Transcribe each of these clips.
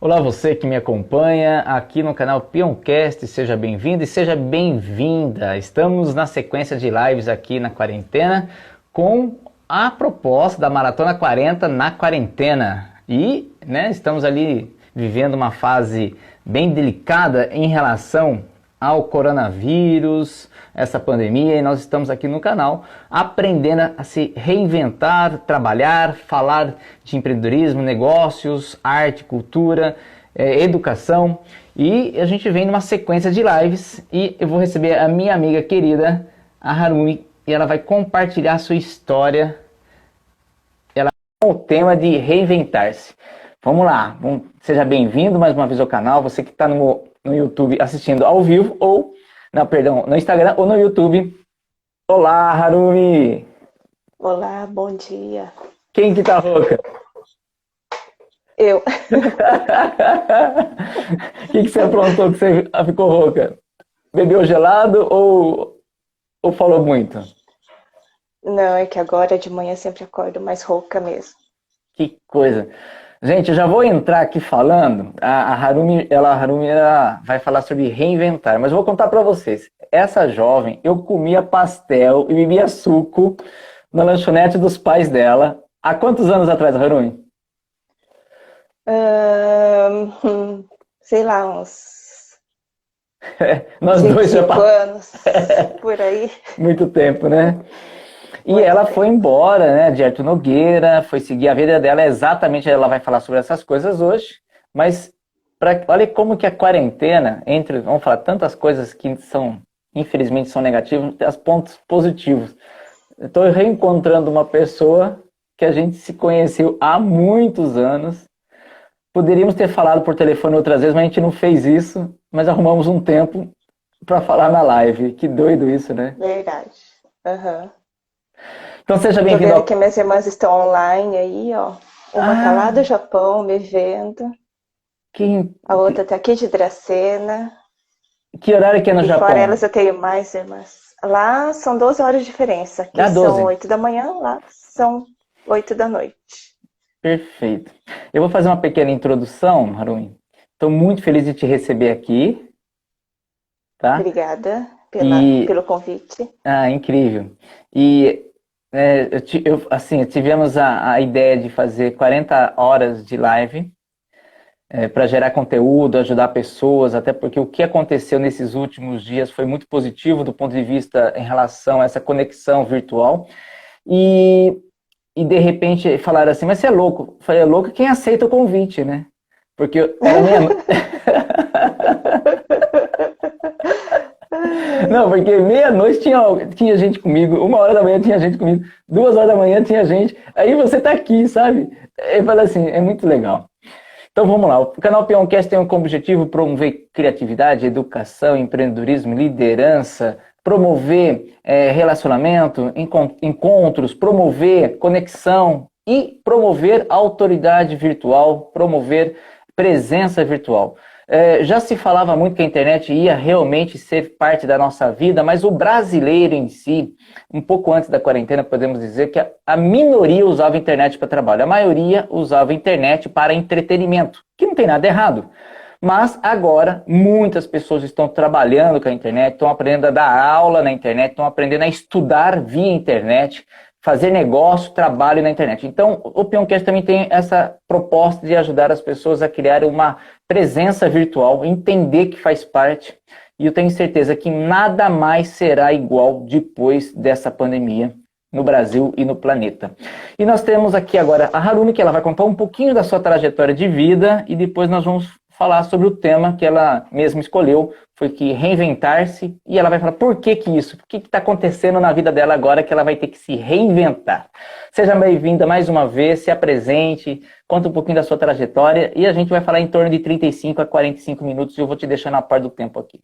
Olá, você que me acompanha aqui no canal Peoncast, seja bem-vindo e seja bem-vinda. Estamos na sequência de lives aqui na quarentena com a proposta da Maratona 40 na quarentena. E, estamos ali vivendo uma fase bem delicada em relação ao coronavírus, essa pandemia, e nós estamos aqui no canal aprendendo a se reinventar, trabalhar, falar de empreendedorismo, negócios, arte, cultura, educação, e a gente vem numa sequência de lives e eu vou receber a minha amiga querida, a Harumi, e ela vai compartilhar a sua história, ela com o tema de reinventar-se. Vamos lá, seja bem-vindo mais uma vez ao canal, você que está no YouTube assistindo ao vivo ou, no Instagram ou no YouTube. Olá, Harumi! Olá, bom dia. Quem que tá rouca? Eu. O que você aprontou que você ficou rouca? Bebeu gelado ou falou muito? Não, é que agora de manhã sempre acordo mais rouca mesmo. Que coisa! Gente, eu já vou entrar aqui falando, a Harumi ela vai falar sobre reinventar, mas eu vou contar para vocês. Essa jovem, eu comia pastel e bebia suco na lanchonete dos pais dela. Há quantos anos atrás, Harumi? Sei lá, uns Nós dois já 25 anos, por aí. muito tempo, né? E ela foi embora, né, de Arthur Nogueira, foi seguir a vida dela, exatamente, ela vai falar sobre essas coisas hoje, mas olha como que a quarentena, vamos falar, tantas coisas que infelizmente são negativas, tem os pontos positivos. Estou reencontrando uma pessoa que a gente se conheceu há muitos anos, poderíamos ter falado por telefone outras vezes, mas a gente não fez isso, mas arrumamos um tempo para falar na live. Que doido isso, né? Verdade. Uhum. Então seja Tô bem-vindo vendo que minhas irmãs estão online aí, ó. Uma tá lá do Japão me vendo. A outra tá aqui de Dracena. Que horário que é no Japão? E fora elas eu tenho mais irmãs. Lá são 12 horas de diferença. Aqui são 8 da manhã, lá são 8 da noite. Perfeito. Eu vou fazer uma pequena introdução, Harumi. Estou muito feliz de te receber aqui. Tá? Obrigada pelo convite. Incrível. E tivemos a ideia de fazer 40 horas de live para gerar conteúdo, ajudar pessoas, até porque o que aconteceu nesses últimos dias foi muito positivo do ponto de vista em relação a essa conexão virtual. E de repente falaram assim, mas você é louco. Eu falei, é louco quem aceita o convite, né? Porque era meia-noite. Não, porque meia-noite tinha gente comigo, 1h da manhã tinha gente comigo, 2h da manhã tinha gente, aí você tá aqui, sabe? Eu falei assim, é muito legal. Então vamos lá, o canal Peoncast tem como objetivo promover criatividade, educação, empreendedorismo, liderança, promover relacionamento, encontros, promover conexão e promover autoridade virtual, promover presença virtual. Já se falava muito que a internet ia realmente ser parte da nossa vida, mas o brasileiro em si, um pouco antes da quarentena, podemos dizer que a minoria usava a internet para trabalho, a maioria usava a internet para entretenimento, que não tem nada errado. Mas agora, muitas pessoas estão trabalhando com a internet, estão aprendendo a dar aula na internet, estão aprendendo a estudar via internet, fazer negócio, trabalho na internet. Então, o Peoncast também tem essa proposta de ajudar as pessoas a criar uma presença virtual, entender que faz parte, e eu tenho certeza que nada mais será igual depois dessa pandemia no Brasil e no planeta. E nós temos aqui agora a Harumi, que ela vai contar um pouquinho da sua trajetória de vida, e depois nós vamos falar sobre o tema que ela mesma escolheu, foi que reinventar-se, e ela vai falar por que isso, o que está acontecendo na vida dela agora que ela vai ter que se reinventar. Seja bem-vinda mais uma vez, se apresente, conta um pouquinho da sua trajetória, e a gente vai falar em torno de 35 a 45 minutos, e eu vou te deixar na par do tempo aqui.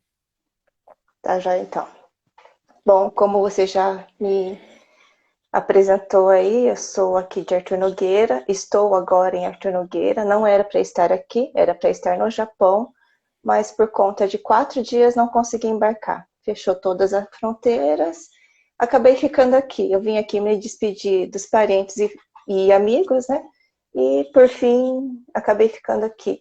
Tá, já então. Bom, como você já me apresentou aí, eu sou aqui de Arthur Nogueira, estou agora em Arthur Nogueira, não era para estar aqui, era para estar no Japão, mas por conta de 4 dias não consegui embarcar. Fechou todas as fronteiras, acabei ficando aqui. Eu vim aqui me despedir dos parentes e amigos, né? E por fim, acabei ficando aqui.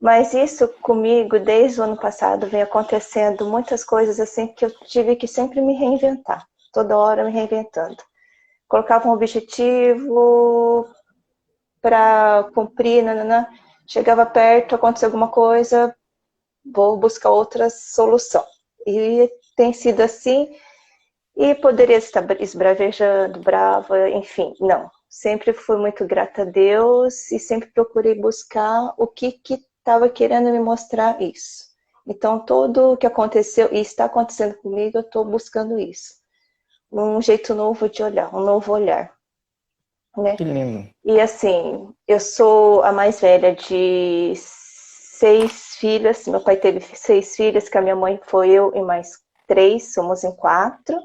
Mas isso comigo, desde o ano passado, vem acontecendo muitas coisas assim que eu tive que sempre me reinventar. Toda hora me reinventando. Colocava um objetivo para cumprir, nananã. Chegava perto, acontecia alguma coisa, vou buscar outra solução. E tem sido assim, e poderia estar esbravejando, brava, enfim, não. Sempre fui muito grata a Deus e sempre procurei buscar o que estava querendo me mostrar isso. Então, tudo o que aconteceu e está acontecendo comigo, eu estou buscando isso. Um jeito novo de olhar, um novo olhar. Né? Que lindo. E assim, eu sou a mais velha de 6 filhas. Meu pai teve 6 filhas, que a minha mãe foi eu e mais 3, somos em 4.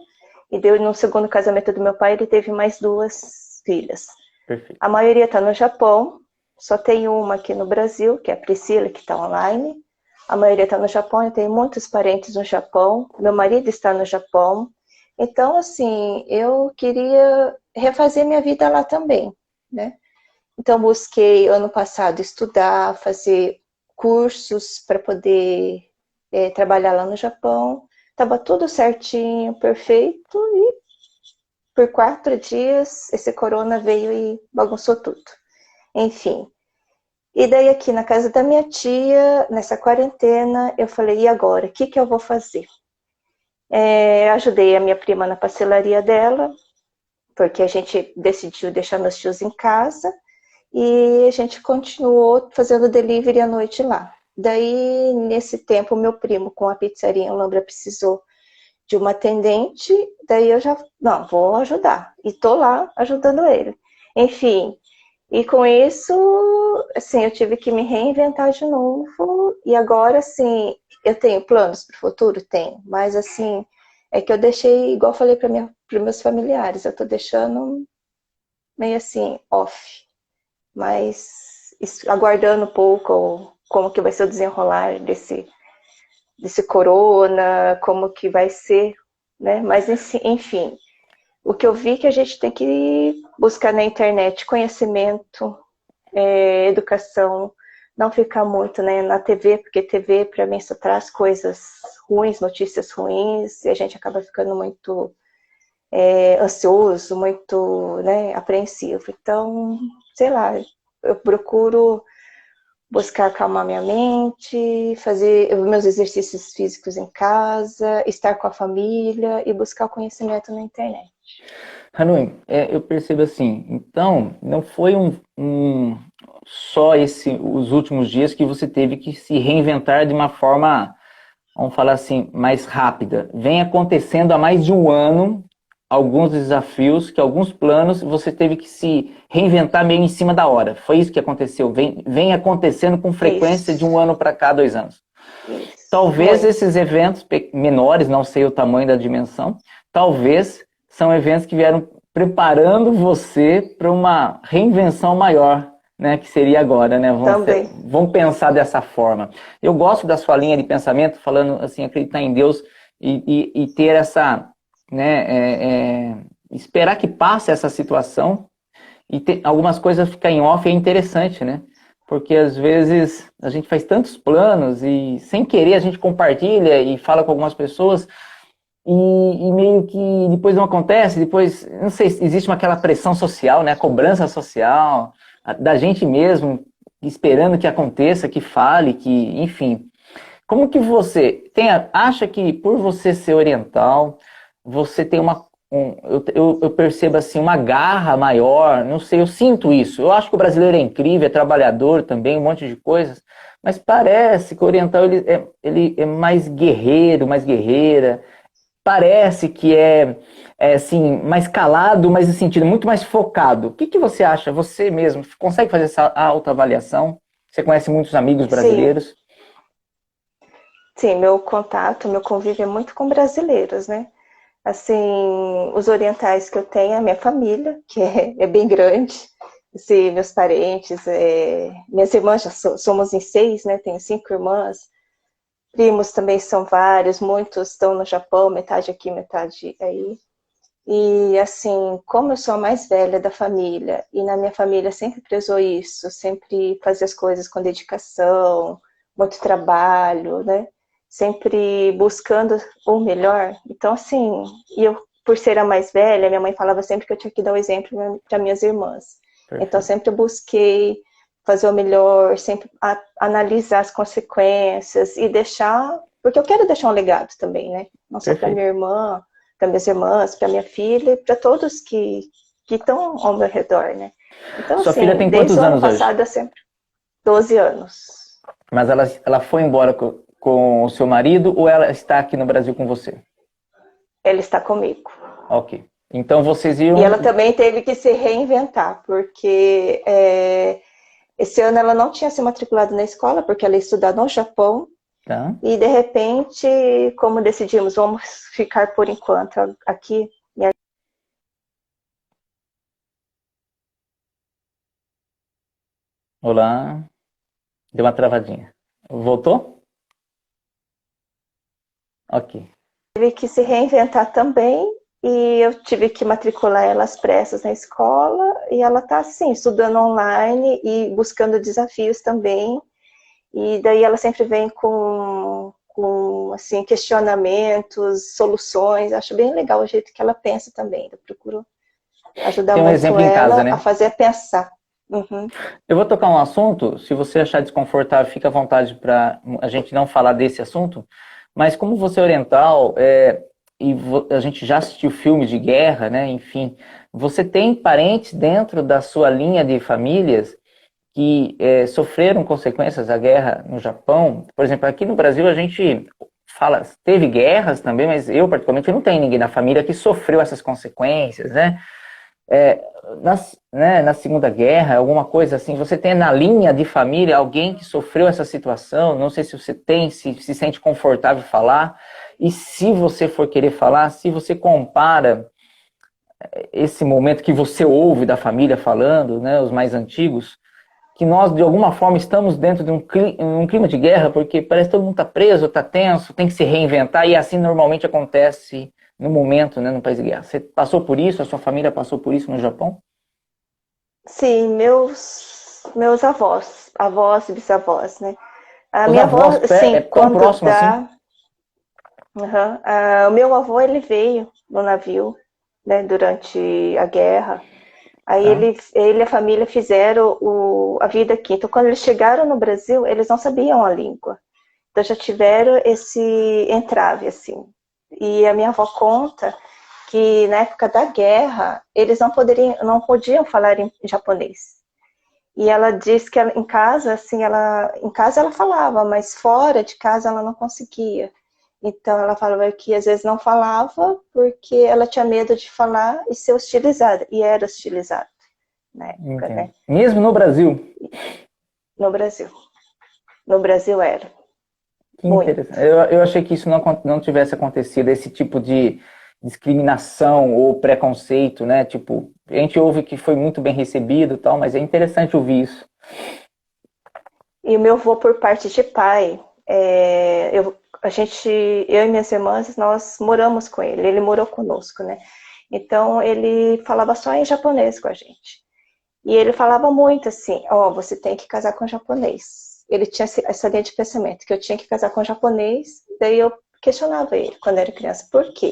E deu no segundo casamento do meu pai, ele teve mais 2 filhas. Perfeito. A maioria está no Japão, só tem uma aqui no Brasil, que é a Priscila, que está online. A maioria está no Japão, eu tenho muitos parentes no Japão. Meu marido está no Japão. Então, assim, eu queria refazer minha vida lá também, né? Então, busquei ano passado estudar, fazer cursos para poder trabalhar lá no Japão. Estava tudo certinho, perfeito, e por 4 dias esse corona veio e bagunçou tudo. Enfim. E daí aqui na casa da minha tia, nessa quarentena, eu falei, e agora? O que eu vou fazer? Ajudei a minha prima na pastelaria dela, porque a gente decidiu deixar meus tios em casa e a gente continuou fazendo delivery à noite lá. Daí, nesse tempo, meu primo com a pizzaria em Lambra precisou de uma atendente, daí eu já, não, vou ajudar. E tô lá ajudando ele. Enfim, e com isso, assim, eu tive que me reinventar de novo. E agora, assim, eu tenho planos para o futuro? Tenho. Mas, assim, é que eu deixei, igual eu falei para meus familiares, eu tô deixando meio assim, off. Mas aguardando um pouco como que vai ser o desenrolar desse corona, como que vai ser, né? Mas, enfim, o que eu vi que a gente tem que buscar na internet conhecimento, educação, não ficar muito, né, na TV, porque TV para mim só traz coisas ruins, notícias ruins, e a gente acaba ficando muito ansioso, muito, né, apreensivo. Então, sei lá, eu procuro buscar acalmar minha mente, fazer meus exercícios físicos em casa, estar com a família e buscar o conhecimento na internet. Hanui, eu percebo assim, então não foi só os últimos dias que você teve que se reinventar de uma forma, vamos falar assim, mais rápida. Vem acontecendo há mais de um ano alguns desafios, que alguns planos você teve que se reinventar meio em cima da hora. Foi isso que aconteceu? Vem acontecendo com frequência de um ano para cá, 2 anos. Isso. Talvez Muito. esses eventos menores, não sei o tamanho da dimensão, talvez são eventos que vieram preparando você para uma reinvenção maior, né, que seria agora, né? Vamos pensar dessa forma. Eu gosto da sua linha de pensamento, falando assim, acreditar em Deus e ter essa, né, esperar que passe essa situação e ter algumas coisas ficar em off é interessante, né? Porque às vezes a gente faz tantos planos e sem querer a gente compartilha e fala com algumas pessoas e meio que depois não acontece, depois, não sei, existe aquela pressão social, né? A cobrança social da gente mesmo, esperando que aconteça, que fale, que, enfim. Como que você acha que por você ser oriental, você tem eu percebo assim, uma garra maior, não sei, eu sinto isso. Eu acho que o brasileiro é incrível, é trabalhador também, um monte de coisas, mas parece que o oriental ele é mais guerreiro, mais guerreira, parece que é assim, mais calado, mas em sentido muito mais focado. O que você acha? Você mesmo consegue fazer essa autoavaliação? Você conhece muitos amigos brasileiros? Sim, meu contato, meu convívio é muito com brasileiros, né? Assim, os orientais que eu tenho, a minha família, que é bem grande, assim, meus parentes, minhas irmãs, somos em 6, né? Tenho 5 irmãs, primos também são vários, muitos estão no Japão, metade aqui, metade aí. E assim, como eu sou a mais velha da família, e na minha família sempre prezou isso, sempre fazia as coisas com dedicação, muito trabalho, né? Sempre buscando o melhor. Então, assim, e eu, por ser a mais velha, minha mãe falava sempre que eu tinha que dar o exemplo para minhas irmãs. Então, Perfeito. sempre busquei fazer o melhor, sempre analisar as consequências e deixar, porque eu quero deixar um legado também, né? Não só para minha Perfeito. irmã, para minhas irmãs, para minha filha e para todos que estão ao meu redor, né? Então, Sua filha assim, tem desde quantos o ano anos hoje? passado eu sempre 12 anos. Mas ela foi embora com o seu marido ou ela está aqui no Brasil com você? Ela está comigo. Ok. Então vocês E ela iam. também teve que se reinventar, porque esse ano ela não tinha se matriculado na escola, porque ela ia estudar no Japão. Tá? E de repente, como decidimos, vamos ficar por enquanto aqui. Olá. Deu uma travadinha. Voltou? Ok. Tive que se reinventar também e eu tive que matricular ela às pressas na escola e ela está assim, estudando online e buscando desafios também. E daí ela sempre vem com assim, questionamentos, soluções. Acho bem legal o jeito que ela pensa também. Eu procuro ajudar Tem um muito exemplo em casa, ela a né? fazer pensar. Uhum. Eu vou tocar um assunto, se você achar desconfortável, fica à vontade para a gente não falar desse assunto, mas como você é oriental, a gente já assistiu filmes de guerra, né? Enfim, você tem parentes dentro da sua linha de famílias que sofreram consequências da guerra no Japão? Por exemplo, aqui no Brasil a gente fala, teve guerras também, mas eu particularmente não tenho ninguém na família que sofreu essas consequências, né? Na Segunda Guerra, alguma coisa assim, você tem na linha de família alguém que sofreu essa situação? Não sei se você tem, se sente confortável falar. E se você for querer falar, se você compara esse momento que você ouve da família falando, né, os mais antigos, que nós de alguma forma estamos dentro de um clima de guerra, porque parece que todo mundo está preso, está tenso, tem que se reinventar, e assim normalmente acontece no momento, né, no país de guerra. Você passou por isso? A sua família passou por isso no Japão? Sim, meus avós e bisavós, né? A Os minha avó, avós assim, tão quando próximos assim? dá. Uhum. O meu avô, ele veio no navio, né, durante a guerra. Aí Tá? ele e a família fizeram a vida aqui. Então, quando eles chegaram no Brasil, eles não sabiam a língua. Então, já tiveram esse entrave, assim. E a minha avó conta que na época da guerra, eles não podiam falar em japonês. E ela diz que em casa, assim, em casa ela falava, mas fora de casa ela não conseguia. Então ela falava que às vezes não falava porque ela tinha medo de falar e ser hostilizada. E era hostilizada na época, Entendo. né? Mesmo no Brasil? No Brasil. No Brasil era. Que Muito. interessante. Eu achei que isso não tivesse acontecido, esse tipo de discriminação ou preconceito, né? Tipo, a gente ouve que foi muito bem recebido e tal, mas é interessante ouvir isso. E o meu avô, por parte de pai, eu e minhas irmãs, nós moramos com ele. Ele morou conosco, né? Então ele falava só em japonês com a gente. E ele falava muito assim, ó, você tem que casar com japonês. Ele tinha essa linha de pensamento, que eu tinha que casar com japonês. Daí eu questionava ele, quando era criança, por quê?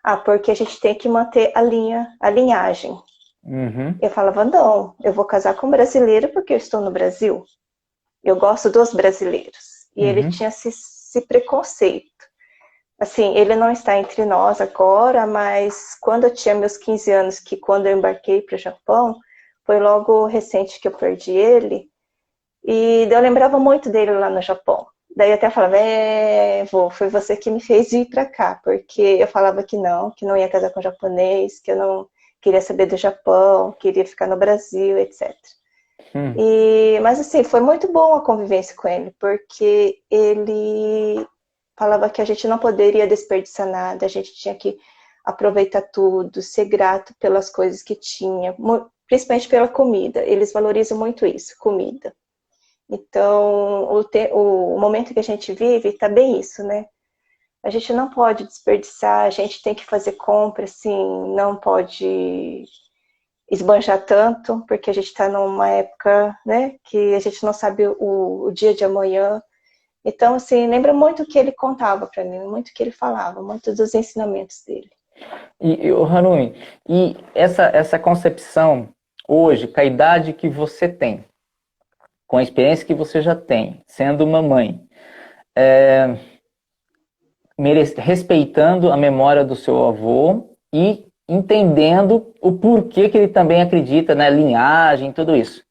Ah, porque a gente tem que manter a linhagem. Uhum, Eu falava, não, eu vou casar com um brasileiro porque eu estou no Brasil. Eu gosto dos brasileiros. E ele uhum. tinha esse preconceito. Assim, ele não está entre nós agora, mas quando eu tinha meus 15 anos, que quando eu embarquei para o Japão, foi logo recente que eu perdi ele, e eu lembrava muito dele lá no Japão. Daí eu até falava, vô, foi você que me fez ir para cá, porque eu falava que não ia casar com japonês, que eu não queria saber do Japão, queria ficar no Brasil, etc. Hum. Mas assim, foi muito bom a convivência com ele, porque ele falava que a gente não poderia desperdiçar nada, a gente tinha que aproveitar tudo, ser grato pelas coisas que tinha, principalmente pela comida. Eles valorizam muito isso, comida. Então, o momento que a gente vive está bem isso, né? a gente não pode desperdiçar, a gente tem que fazer compra, assim, não pode esbanjar tanto, porque a gente está numa época, né, que a gente não sabe o dia de amanhã. Então, assim, lembra muito o que ele contava para mim, muito o que ele falava, muito dos ensinamentos dele. Hanumi, e essa concepção hoje, com a idade que você tem, com a experiência que você já tem, sendo uma mãe, respeitando a memória do seu avô e entendendo o porquê que ele também acredita na linhagem, tudo isso.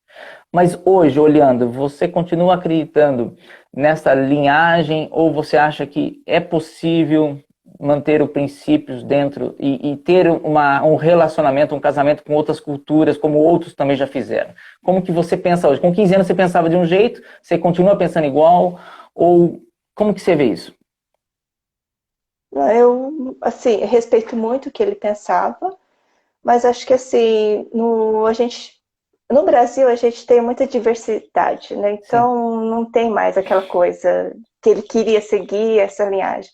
Mas hoje, olhando, você continua acreditando nessa linhagem ou você acha que é possível manter os princípios dentro e ter um relacionamento, um casamento com outras culturas, como outros também já fizeram? Como que você pensa hoje? Com 15 anos você pensava de um jeito, você continua pensando igual? Ou como que você vê isso? Eu, assim, respeito muito o que ele pensava, mas acho que, assim, no Brasil a gente tem muita diversidade, né? Sim. Então não tem mais aquela coisa que ele queria seguir essa linhagem.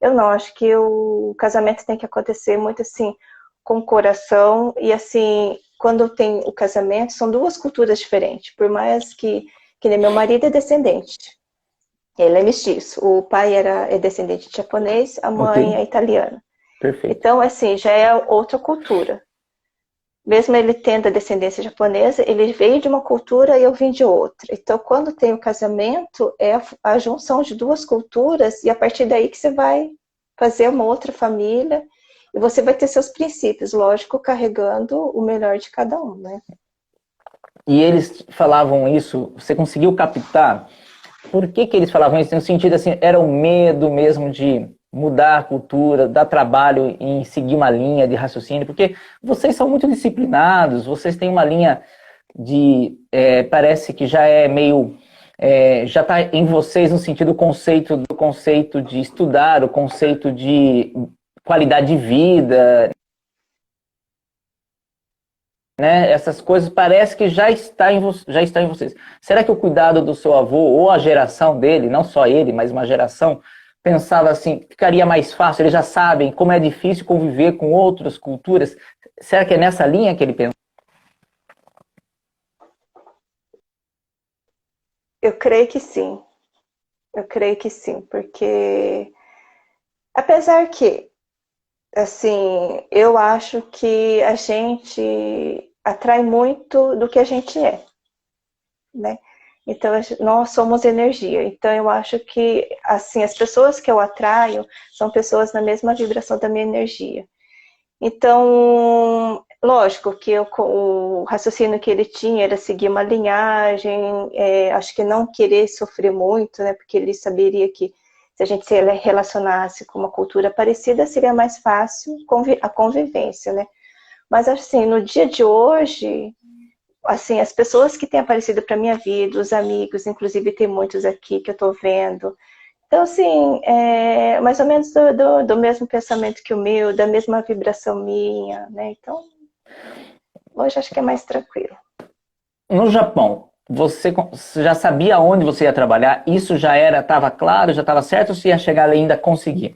Eu não, acho que o casamento tem que acontecer muito assim, com o coração, e assim, quando tem o casamento, são duas culturas diferentes, por mais que nem meu marido é descendente. Ele é mestiço. O pai é descendente de japonês, a Ok, mãe é italiana. perfeito. Então, assim, já é outra cultura. Mesmo ele tendo a descendência japonesa, ele veio de uma cultura e eu vim de outra. Então, quando tem o casamento, é a junção de duas culturas e a partir daí que você vai fazer uma outra família e você vai ter seus princípios, lógico, carregando o melhor de cada um, né? E eles falavam isso, você conseguiu captar? Por que que eles falavam isso? No sentido assim, era o medo mesmo de mudar a cultura, dar trabalho em seguir uma linha de raciocínio, porque vocês são muito disciplinados, vocês têm uma linha parece que já é meio, já está em vocês no sentido do conceito de estudar, o conceito de qualidade de vida, né? Essas coisas parece que já está em vocês. Será que o cuidado do seu avô ou a geração dele, não só ele, mas uma geração, pensava assim, ficaria mais fácil? Eles já sabem como é difícil conviver com outras culturas. Será que é nessa linha que ele pensa? Eu creio que sim. Eu creio que sim, porque apesar que, assim, eu acho que a gente atrai muito do que a gente é, né? Então, nós somos energia. Então, eu acho que, assim, as pessoas que eu atraio são pessoas na mesma vibração da minha energia. Então, lógico que o raciocínio que ele tinha era seguir uma linhagem, acho que não querer sofrer muito, né? Porque ele saberia que se a gente se relacionasse com uma cultura parecida, seria mais fácil a convivência, né? Mas, assim, no dia de hoje, assim, as pessoas que têm aparecido para minha vida, os amigos, inclusive tem muitos aqui que eu estou vendo. Então, assim, é mais ou menos do mesmo pensamento que o meu, da mesma vibração minha, né? Então, hoje acho que é mais tranquilo. No Japão, você já sabia onde você ia trabalhar? Isso já estava claro, já estava certo, ou você ia chegar ali e ainda conseguir?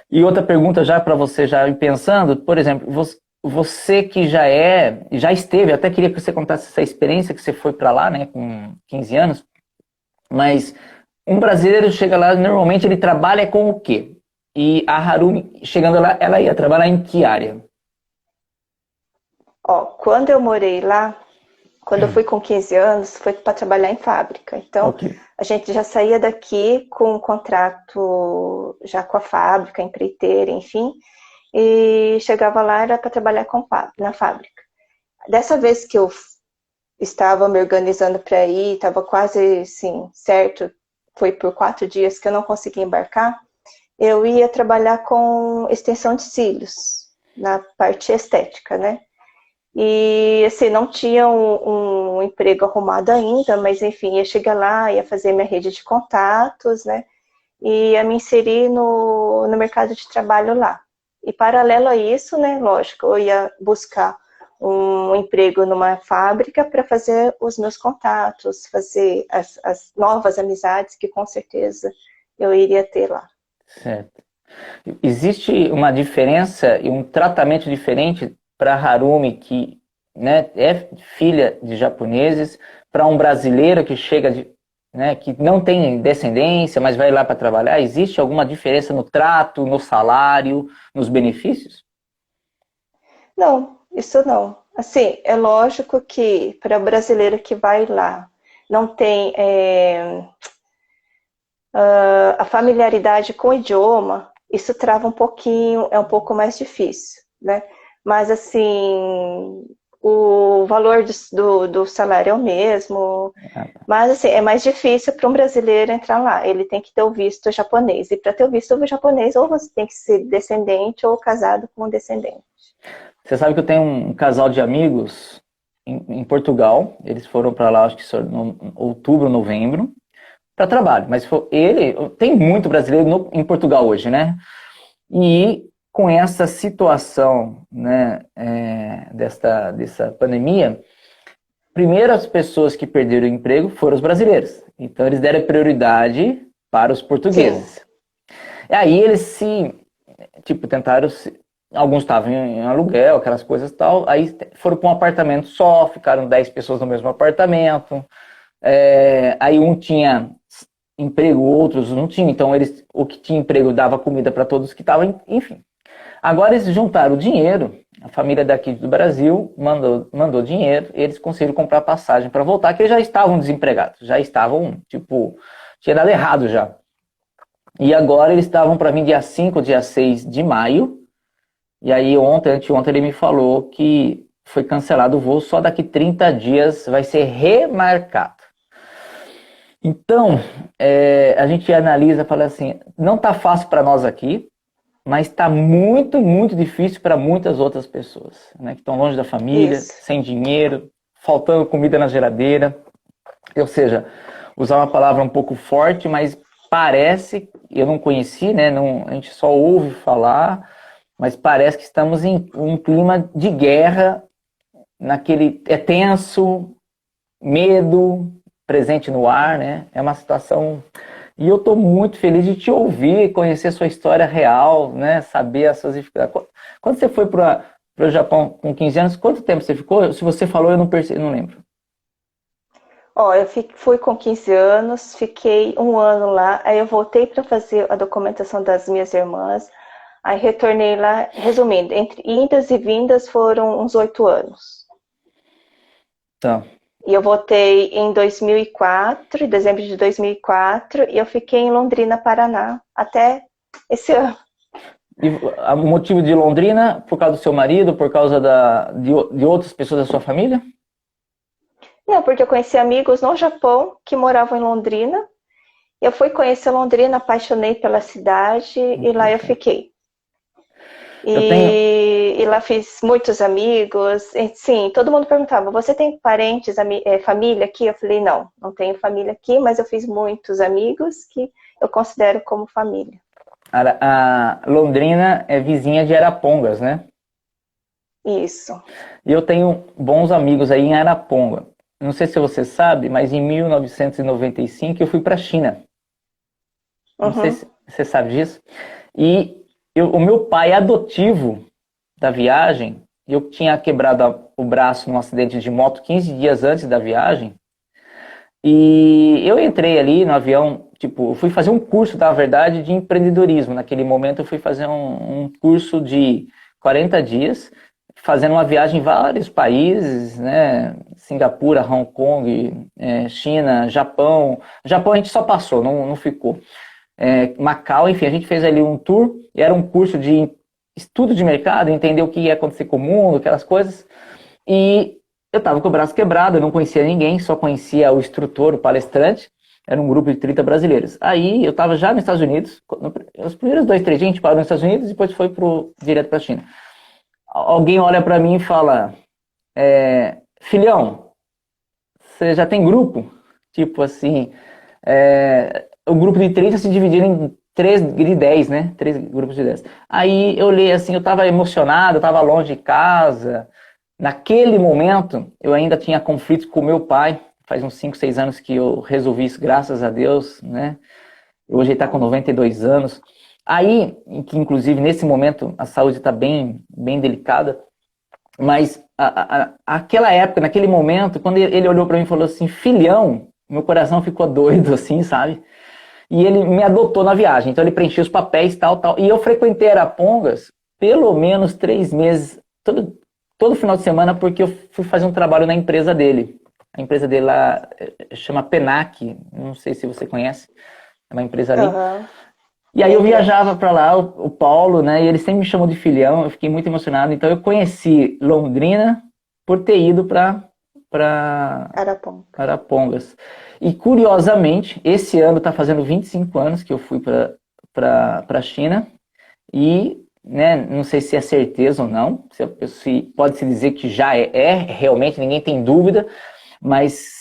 E outra pergunta já para você já ir pensando, por exemplo, você que já esteve, eu até queria que você contasse essa experiência que você foi para lá, né, com 15 anos, mas um brasileiro chega lá, normalmente ele trabalha com o quê? E a Harumi, chegando lá, ela ia trabalhar em que área? Ó, quando eu morei lá, quando eu fui com 15 anos, foi para trabalhar em fábrica. Então, Ok. a gente já saía daqui com um contrato já com a fábrica, empreiteira, enfim, e chegava lá era para trabalhar na fábrica. Dessa vez que eu estava me organizando para ir, estava quase assim, certo, foi por 4 dias que eu não consegui embarcar, eu ia trabalhar com extensão de cílios, na parte estética, né? E assim, não tinha um emprego arrumado ainda, mas enfim, ia chegar lá, ia fazer minha rede de contatos, né? E ia me inserir no mercado de trabalho lá. E paralelo a isso, né, lógico, eu ia buscar um emprego numa fábrica para fazer os meus contatos, fazer as novas amizades que com certeza eu iria ter lá. Certo. Existe uma diferença e um tratamento diferente para Harumi, que, né, é filha de japoneses, para um brasileiro que chega de, né, que não tem descendência, mas vai lá para trabalhar? Existe alguma diferença no trato, no salário, nos benefícios? Não, isso não. Assim, é lógico que para o brasileiro que vai lá, não tem a familiaridade com o idioma, isso trava um pouquinho, é um pouco mais difícil, né? Mas, assim, o valor do salário é o mesmo, mas, assim, é mais difícil para um brasileiro entrar lá. Ele tem que ter o visto japonês. E para ter o visto japonês, ou você tem que ser descendente ou casado com um descendente. Você sabe que eu tenho um casal de amigos em Portugal. Eles foram para lá, acho que em outubro, novembro, para trabalho. Mas tem muito brasileiro em Portugal hoje, né? E com essa situação, né, dessa pandemia, primeiro as pessoas que perderam o emprego foram os brasileiros. Então eles deram prioridade para os portugueses. Sim. E aí eles tentaram. Alguns estavam em aluguel, aquelas coisas e tal. Aí foram para um apartamento só, ficaram 10 pessoas no mesmo apartamento. Aí um tinha emprego, outros não tinham. Então o que tinha emprego dava comida para todos que estavam, enfim. Agora eles juntaram o dinheiro, a família daqui do Brasil mandou dinheiro, eles conseguiram comprar passagem para voltar, que eles já estavam desempregados, já estavam, tinha dado errado já. E agora eles estavam para vir dia 5, dia 6 de maio. E aí anteontem ele me falou que foi cancelado o voo, só daqui 30 dias vai ser remarcado. Então, a gente analisa e fala assim, não está fácil para nós aqui, mas está muito, muito difícil para muitas outras pessoas, né, que estão longe da família, Isso. sem dinheiro, faltando comida na geladeira. Ou seja, usar uma palavra um pouco forte, mas parece, eu não conheci, né, a gente só ouve falar, mas parece que estamos em um clima de guerra, é tenso, medo presente no ar, né? É uma situação... E eu estou muito feliz de te ouvir, conhecer sua história real, né? Saber as suas dificuldades. Quando você foi para o Japão com 15 anos, quanto tempo você ficou? Se você falou, eu não lembro. Eu fui com 15 anos, fiquei um ano lá, aí eu voltei para fazer a documentação das minhas irmãs, aí retornei lá, resumindo, entre indas e vindas foram uns 8 anos. Tá. E eu voltei em 2004, em dezembro de 2004, e eu fiquei em Londrina, Paraná, até esse ano. E o motivo de Londrina, por causa do seu marido, por causa de outras pessoas da sua família? Não, porque eu conheci amigos no Japão que moravam em Londrina. Eu fui conhecer Londrina, apaixonei pela cidade e lá eu fiquei. E lá fiz muitos amigos. Sim, todo mundo perguntava, você tem parentes, família aqui? Eu falei, não tenho família aqui, mas eu fiz muitos amigos que eu considero como família. A Londrina é vizinha de Arapongas, né? Isso. E eu tenho bons amigos aí em Araponga. Não sei se você sabe, mas em 1995 eu fui para a China. Não sei se você sabe disso. E o meu pai adotivo da viagem, eu tinha quebrado o braço num acidente de moto 15 dias antes da viagem. E eu entrei ali no avião, eu fui fazer um curso, na verdade, de empreendedorismo. Naquele momento eu fui fazer um curso de 40 dias, fazendo uma viagem em vários países, né? Singapura, Hong Kong, China, Japão. Japão a gente só passou, não ficou. Macau, enfim, a gente fez ali um tour, e era um curso de estudo de mercado, entender o que ia acontecer com o mundo, aquelas coisas. E eu estava com o braço quebrado, eu não conhecia ninguém, só conhecia o instrutor, o palestrante. Era um grupo de 30 brasileiros. Aí eu estava já nos Estados Unidos, os primeiros 2, 3 dias a gente parou nos Estados Unidos e depois foi direto para a China. Alguém olha para mim e fala, filhão, você já tem grupo? Tipo assim, o grupo de 30 se dividiu em 3 de 10, né? 3 grupos de 10. Aí eu olhei assim, eu estava emocionado, eu estava longe de casa. Naquele momento, eu ainda tinha conflitos com meu pai. Faz uns 5, 6 anos que eu resolvi isso, graças a Deus, né? Hoje ele está com 92 anos. Aí, que inclusive nesse momento a saúde está bem, bem delicada, mas aquela época, naquele momento, quando ele olhou para mim e falou assim, filhão, meu coração ficou doido, assim, sabe? E ele me adotou na viagem, então ele preenchia os papéis, tal, tal. E eu frequentei Arapongas pelo menos 3 meses, todo final de semana, porque eu fui fazer um trabalho na empresa dele. A empresa dele lá chama Penac, não sei se você conhece, é uma empresa ali. Aham. E aí Bem eu grande. viajava para lá, o Paulo, né? E ele sempre me chamou de filhão, eu fiquei muito emocionado. Então eu conheci Londrina por ter ido para Araponga. Arapongas. E curiosamente, esse ano está fazendo 25 anos que eu fui para a China. E, né, não sei se é certeza ou não, se pode-se dizer que já realmente, ninguém tem dúvida, mas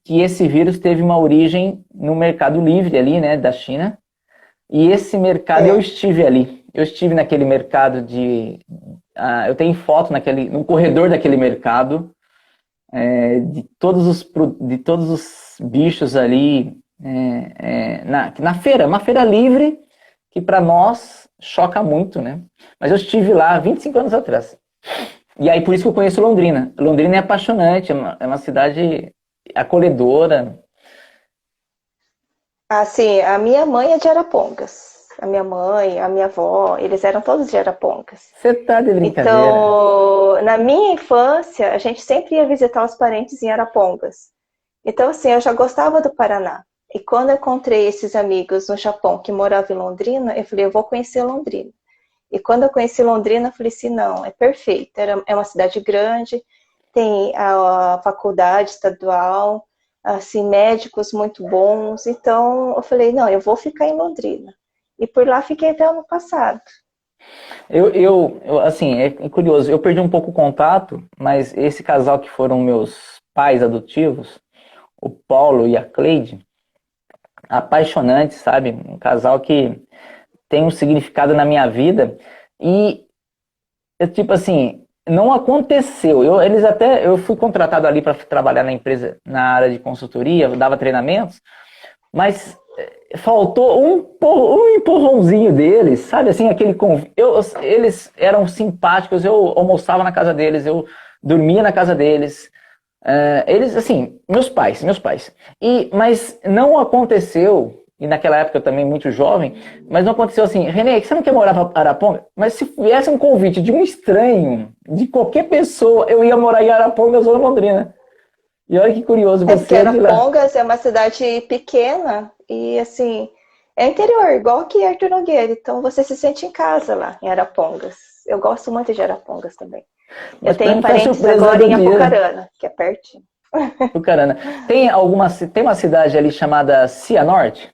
que esse vírus teve uma origem no mercado livre ali, né, da China. E esse mercado, eu É. estive ali. Eu estive naquele mercado eu tenho foto no corredor daquele mercado, de todos os bichos ali, na feira, uma feira livre, que para nós choca muito, né? Mas eu estive lá 25 anos atrás. E aí por isso que eu conheço Londrina. Londrina é apaixonante, é uma cidade acolhedora. Assim, a minha mãe é de Arapongas. A minha mãe, a minha avó, eles eram todos de Arapongas. Você tá de brincadeira? Então, na minha infância, a gente sempre ia visitar os parentes em Arapongas. Então, assim, eu já gostava do Paraná. E quando eu encontrei esses amigos no Japão que moravam em Londrina, eu falei, eu vou conhecer Londrina. E quando eu conheci Londrina, eu falei assim, não, é perfeito. É uma cidade grande, tem a faculdade estadual, assim, médicos muito bons. Então, eu falei, não, eu vou ficar em Londrina. E por lá fiquei até ano passado. Assim, é curioso, eu perdi um pouco o contato, mas esse casal que foram meus pais adotivos, o Paulo e a Cleide, apaixonantes, sabe? Um casal que tem um significado na minha vida e, tipo assim, não aconteceu. Eu fui contratado ali para trabalhar na empresa, na área de consultoria, eu dava treinamentos, mas faltou um empurrãozinho deles, sabe? Assim, eles eram simpáticos, eu almoçava na casa deles, eu dormia na casa deles. Eles, assim, meus pais. Mas não aconteceu, e naquela época eu também muito jovem, mas não aconteceu assim, Renê, você não quer morar para Araponga? Mas se viesse um convite de um estranho, de qualquer pessoa, eu ia morar em Araponga, Zona Londrina. E olha que curioso, É porque você é de lá. Arapongas é uma cidade pequena e, assim, é interior, igual aqui em Artur Nogueira. Então, você se sente em casa lá, em Arapongas. Eu gosto muito de Arapongas também. Eu Mas para tenho mim foi a parentes surpresa agora do em dia. Apucarana, que é pertinho. Do caramba. Tem uma cidade ali chamada Cianorte?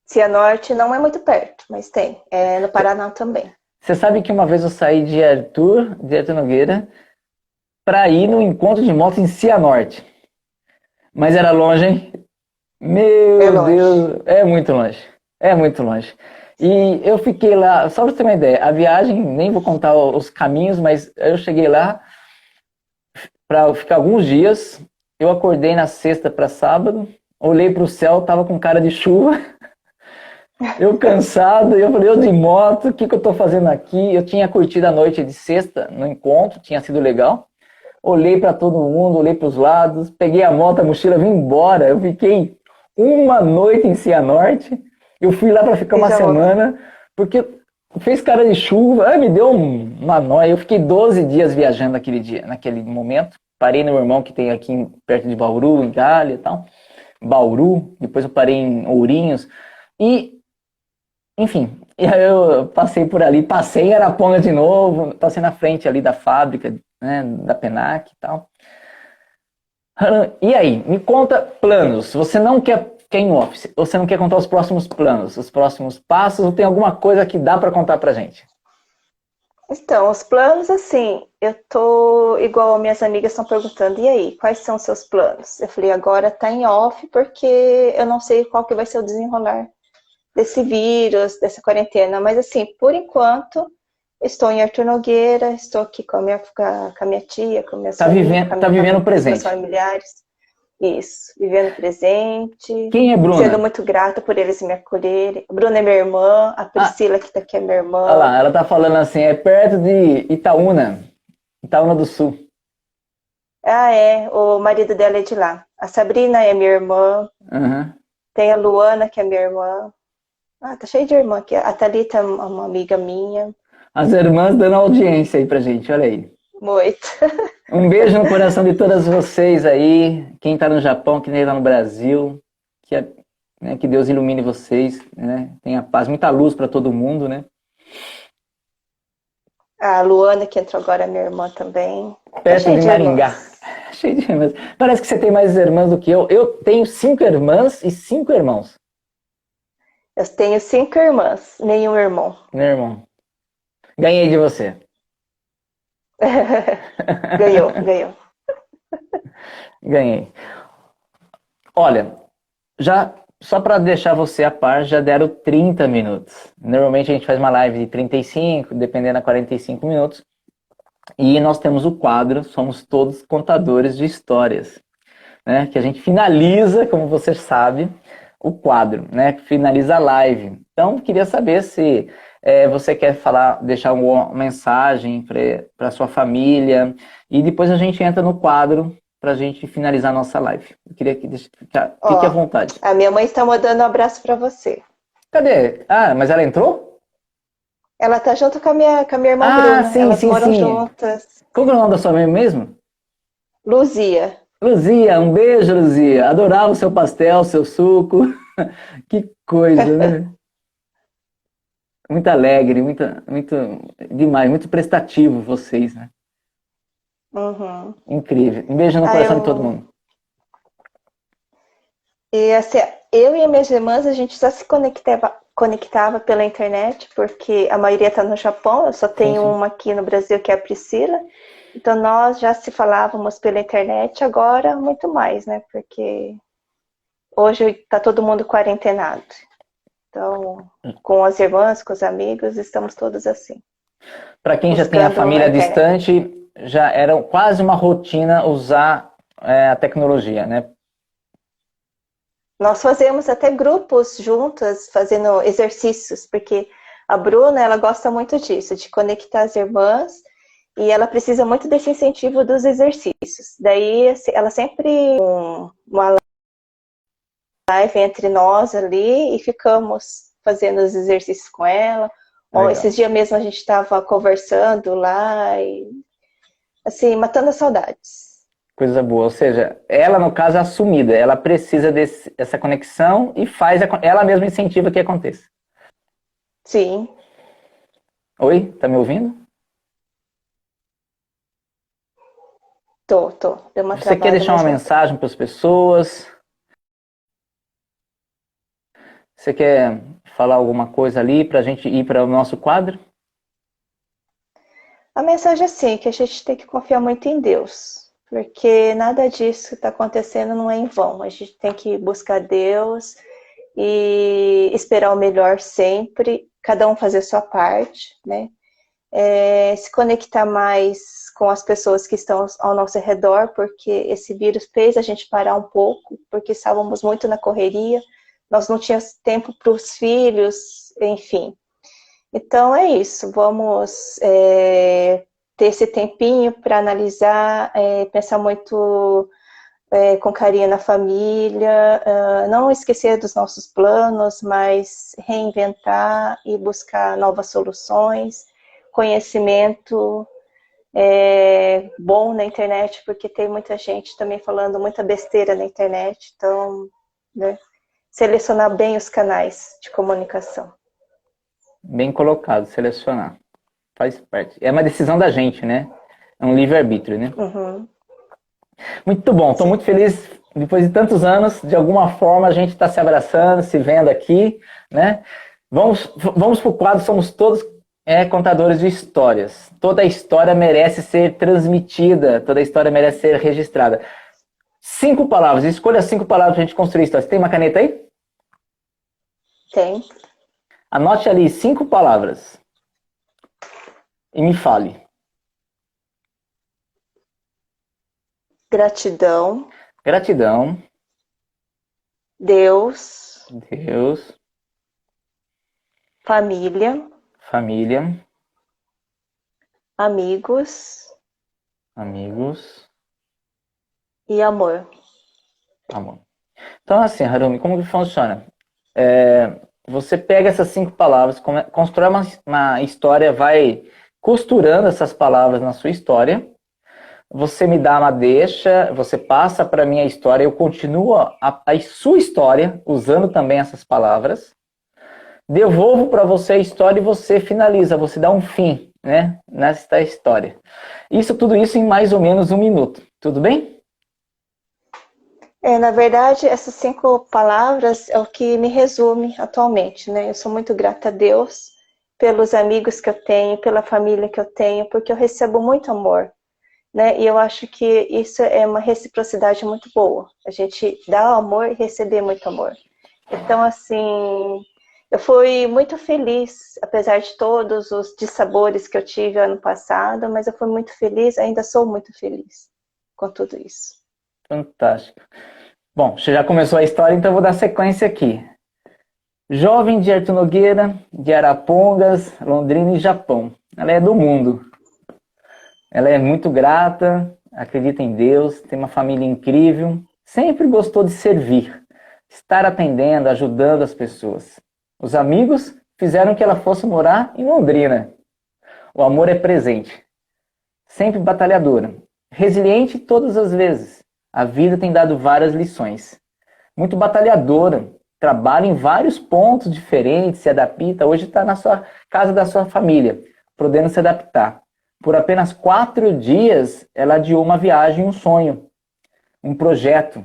Cianorte não é muito perto, mas tem. É no Paraná também. Você sabe que uma vez eu saí de Arthur Nogueira, para ir no encontro de motos em Cianorte. Mas era longe, hein? É Meu longe. Deus, é muito longe. É muito longe. E eu fiquei lá, só para você ter uma ideia, a viagem, nem vou contar os caminhos, mas eu cheguei lá para ficar alguns dias. Eu acordei na sexta para sábado, olhei para o céu, tava com cara de chuva. Eu cansado, eu falei, eu de moto, o que eu tô fazendo aqui? Eu tinha curtido a noite de sexta no encontro, tinha sido legal. Olhei para todo mundo, olhei para os lados, peguei a moto, a mochila, vim embora. Eu fiquei uma noite em Cianorte. Eu fui lá para ficar E uma já voltou. semana, porque fez cara de chuva, me deu uma nóia. Eu fiquei 12 dias viajando naquele dia, naquele momento. Parei no meu irmão que tem aqui perto de Bauru, em Galha e tal. Bauru, depois eu parei em Ourinhos. E enfim, e aí eu passei por ali, passei em Araponga de novo, passei na frente ali da fábrica, né, da Penac e tal. E aí, me conta planos. Você não quer em office, você não quer contar os próximos planos, os próximos passos, ou tem alguma coisa que dá para contar pra gente? Então, os planos, assim, eu tô igual minhas amigas estão perguntando, e aí, quais são os seus planos? Eu falei, agora tá em off, porque eu não sei qual que vai ser o desenrolar desse vírus, dessa quarentena, mas assim, por enquanto, estou em Artur Nogueira, estou aqui com a minha tia, com, Tá com a vivendo, tá minha vivendo o família, com os meus presente. familiares. Isso, vivendo presente, Quem é sendo Bruna? muito grata por eles me acolherem. A Bruna é minha irmã, a Ah, Priscila que tá aqui é minha olha irmã. lá, ela tá falando assim, é perto de Itaúna, Itaúna do Sul. Ah, é, o marido dela é de lá. A Sabrina é minha irmã, Aham. tem a Luana que é minha irmã. Ah, tá cheio de irmã aqui. A Thalita é uma amiga minha. As irmãs dando audiência aí pra gente, olha aí. Muito. Um beijo no coração de todas vocês aí, quem tá no Japão, quem tá no Brasil, né, que Deus ilumine vocês, né? Tenha paz, muita luz para todo mundo, né? A Luana que entrou agora é minha irmã também. Tá Perto cheio de de Maringá. irmãs. Cheio de irmãs. Parece que você tem mais irmãs do que eu. Eu tenho 5 irmãs e 5 irmãos. Eu tenho 5 irmãs, nenhum irmão. Meu irmão. Ganhei de você. Ganhou, ganhou. Ganhei. Olha, já só para deixar você a par, já deram 30 minutos. Normalmente a gente faz uma live de 35, dependendo a 45 minutos. E nós temos o quadro, somos todos contadores de histórias, né? Que a gente finaliza, como você sabe, o quadro, né? Que finaliza a live. Então, queria saber se você quer falar, deixar uma mensagem para sua família e depois a gente entra no quadro para a gente finalizar a nossa live. Eu queria que fique à Ó, vontade. a minha mãe está mandando um abraço para você. Cadê? Ah, mas ela entrou? Ela tá junto com a minha irmã Ah, Bruna. sim, Elas sim, moram sim. juntas. Qual que é o nome da sua mãe mesmo? Luzia. Luzia, um beijo, Luzia. Adorava o seu pastel, seu suco. Que coisa, né? Muito alegre, muito demais, muito prestativo vocês, né? Uhum. Incrível. Um beijo no Ah, coração de todo mundo. E assim, eu e as minhas irmãs, a gente só se conectava pela internet, porque a maioria está no Japão, eu só Sim, tenho sim. uma aqui no Brasil, que é a Priscila. Então nós já se falávamos pela internet, agora muito mais, né? Porque hoje está todo mundo quarentenado. Então, com as irmãs, com os amigos, estamos todos assim, Para quem já tem a buscando a família internet. distante, já era quase uma rotina usar a tecnologia, né? Nós fazemos até grupos juntas, fazendo exercícios, porque a Bruna, ela gosta muito disso, de conectar as irmãs, e ela precisa muito desse incentivo dos exercícios. Daí, ela sempre uma live entre nós ali e ficamos fazendo os exercícios com ela. Ó, Legal. esses dias mesmo a gente estava conversando lá e, assim, matando as saudades. Coisa boa. Ou seja, ela, no caso, é assumida. Ela precisa dessa conexão e ela mesma incentiva que aconteça. Sim, Oi? Tá me ouvindo? tô. Deu uma Você quer travada, deixar uma mas voltou. mensagem para as pessoas? Você quer falar alguma coisa ali para a gente ir para o nosso quadro? A mensagem é assim, que a gente tem que confiar muito em Deus, porque nada disso que está acontecendo não é em vão. A gente tem que buscar Deus e esperar o melhor sempre, cada um fazer a sua parte, né? Se conectar mais com as pessoas que estão ao nosso redor, porque esse vírus fez a gente parar um pouco, porque estávamos muito na correria, nós não tínhamos tempo para os filhos, enfim. Então é isso, vamos ter esse tempinho para analisar, pensar muito com carinho na família, não esquecer dos nossos planos, mas reinventar e buscar novas soluções, conhecimento bom na internet, porque tem muita gente também falando muita besteira na internet, então, né, selecionar bem os canais de comunicação. Bem colocado, selecionar. Faz parte. É uma decisão da gente, né? É um livre-arbítrio, né? Uhum, Muito bom, estou sim. muito feliz. Depois de tantos anos, de alguma forma a gente está se abraçando, se vendo aqui, né? Vamos para o quadro, somos todos contadores de histórias. Toda história merece ser transmitida, toda história merece ser registrada. 5 palavras, escolha 5 palavras para a gente construir história. Você tem uma caneta aí? Tem. Anote ali 5 palavras e me fale. Gratidão. Gratidão, Deus, Deus, família, família, amigos amigos, e amor. amor. Então, assim, Harumi, como que funciona? Você pega essas 5 palavras, constrói uma história, vai costurando essas palavras na sua história. Você me dá uma deixa, você passa para mim a história, eu continuo a sua história, usando também essas palavras. Devolvo para você a história e você finaliza, você dá um fim, né, nessa história. Tudo isso em mais ou menos 1 minuto, tudo bem? Na verdade, essas 5 palavras é o que me resume atualmente, né? Eu sou muito grata a Deus pelos amigos que eu tenho, pela família que eu tenho, porque eu recebo muito amor, né? E eu acho que isso é uma reciprocidade muito boa. A gente dá amor e receber muito amor. Então, assim, eu fui muito feliz, apesar de todos os dissabores que eu tive ano passado, mas eu fui muito feliz, ainda sou muito feliz com tudo isso. Fantástico. Bom, você já começou a história, então eu vou dar sequência aqui. Jovem de Arthur Nogueira, de Arapongas, Londrina e Japão. Ela é do mundo. Ela é muito grata, acredita em Deus, tem uma família incrível, sempre gostou de servir, estar atendendo, ajudando as pessoas. Os amigos fizeram que ela fosse morar em Londrina. O amor é presente, sempre batalhadora, resiliente todas as vezes. A vida tem dado várias lições. Muito batalhadora, trabalha em vários pontos diferentes, se adapta. Hoje está na sua casa da sua família, podendo se adaptar. Por apenas 4 dias, ela adiou uma viagem, um sonho, um projeto.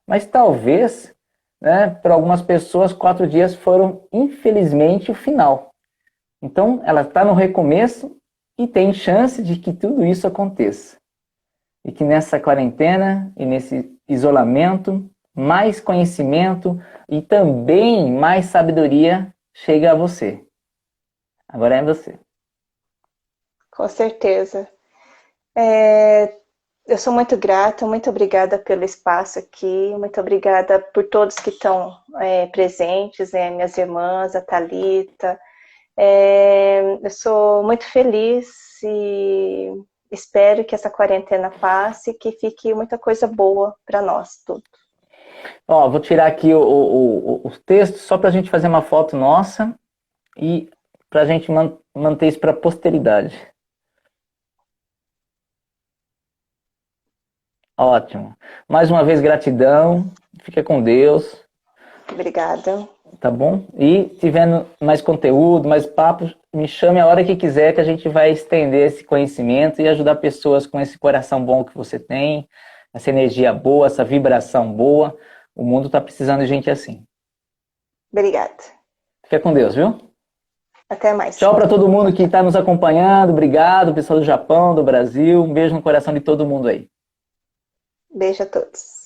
Mas talvez, né, para algumas pessoas, 4 dias foram, infelizmente, o final. Então, ela está no recomeço e tem chance de que tudo isso aconteça. E que nessa quarentena e nesse isolamento, mais conhecimento e também mais sabedoria chega a você. Agora é você. Com certeza. Eu sou muito grata, muito obrigada pelo espaço aqui, muito obrigada por todos que estão presentes, minhas irmãs, a Thalita. Eu sou muito feliz e espero que essa quarentena passe e que fique muita coisa boa para nós tudo. Ó, vou tirar aqui o texto só para a gente fazer uma foto nossa e para a gente manter isso para a posteridade. Ótimo. Mais uma vez, gratidão. Fica com Deus. Obrigada. Tá bom? E tiverem mais conteúdo, mais papo, me chame a hora que quiser que a gente vai estender esse conhecimento e ajudar pessoas com esse coração bom que você tem, essa energia boa, essa vibração boa. O mundo está precisando de gente assim. Obrigada. Fica com Deus, viu? Até mais. Tchau para todo mundo que está nos acompanhando. Obrigado, pessoal do Japão, do Brasil. Um beijo no coração de todo mundo aí. Beijo a todos.